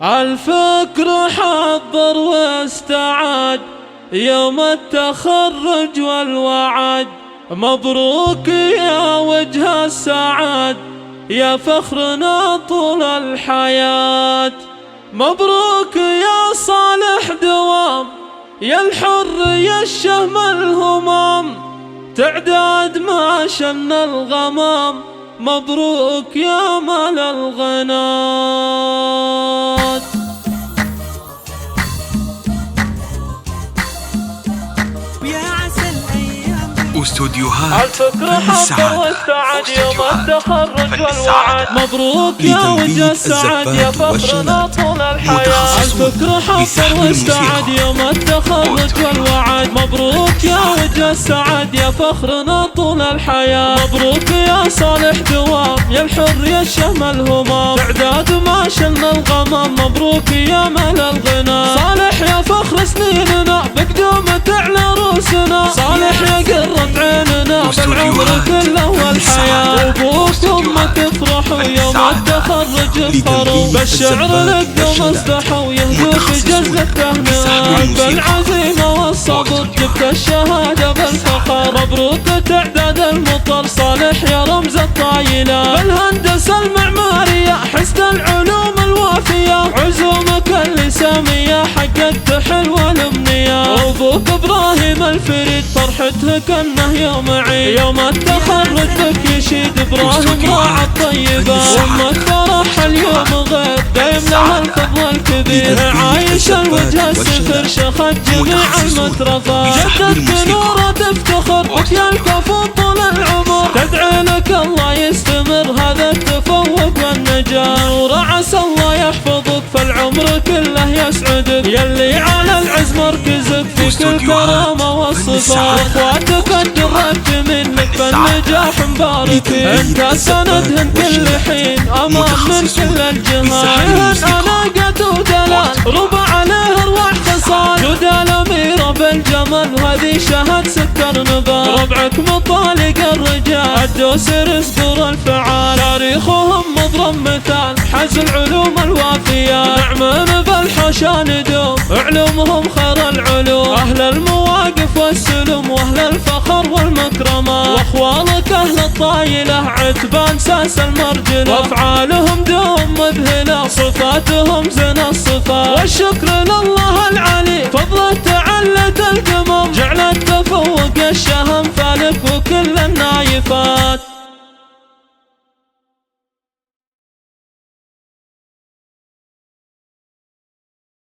الفكر حضر واستعد يوم التخرج والوعد. مبروك يا وجه السعد يا فخرنا طول الحياة. مبروك يا صالح دوام يا الحر يا الشهم الهمام. تعداد ما شن الغمام. مبروك يا مال الغنات. استوديوهات الفكر حضر والسعد يوم التخرج والوعد. مبروك يا وجه السعد يا فخرنا طول الحياة. الفكر حضر والسعد يوم التخرج والوعد. مبروك يا وجه السعد يا فخرنا طول الحياة. مبروك يا صالح دوام يا الحر يا الشهم الهمام. تعداد ما شن الغمام. مبروك يا مال الغنى. صالح يا فخر سنيننا بقدومة على روسنا. صالح يا قرة عيننا بالعمر كله والحياة. ابوك وامك افرحوا يوم التخرج افخروا. بالشعر لك دوم اصدحوا يهدوك جزة تهنئة. بالعزيمة والصبر جبت الشهادة بالفخر. مبروك تعداد المطر صالح يا رمز الطايلة. بالهندسة المعمارية حسن العلوم الوافية. عزومك اللي سامية حققت حلوة الامنية. ابوك ابراهيم الفريد فرحته كانه يوم عيد. يوم التخرج لك يشيد ابراهيم راعى الطيبة. وامك فرح اليوم غير دايم لها الفضل الكبير. عايش الوجه السفر شخت جميع المترفة. جددت نوره تفتخر بك يا الكفو طول العمر. تدعي لك الله يستمر هذا التفوق والنجاح. ورعس الله يحفظك فالعمر كله يسعدك. يلي على العز مركزك فيك الكرامة والصفات. اخواتك الدرات منك بالنجاح مباركين. انت سندهن كل حين امان من كل الجهات. اناقة ودلال ربع عليه ارواح خصال. جود الاميرة بالجمال وهذه شهد سكر نبات. ربعك مطالق الرجال الدوس رزق الفعال. تاريخهم مضرم مثال حز العلوم الوافية. نعمل بالحوشة ندوم علومهم خير العلوم. اهل المواقف والسلم واهل الفخر والمكرمة. واخوالك اهل الطايلة عتبان ساس المرجلة. وافعالهم دوم مذهلة صفاتهم زين الصفات. والشكر لله العلي فضله تعلت القمم. جعل التفوق الشهادة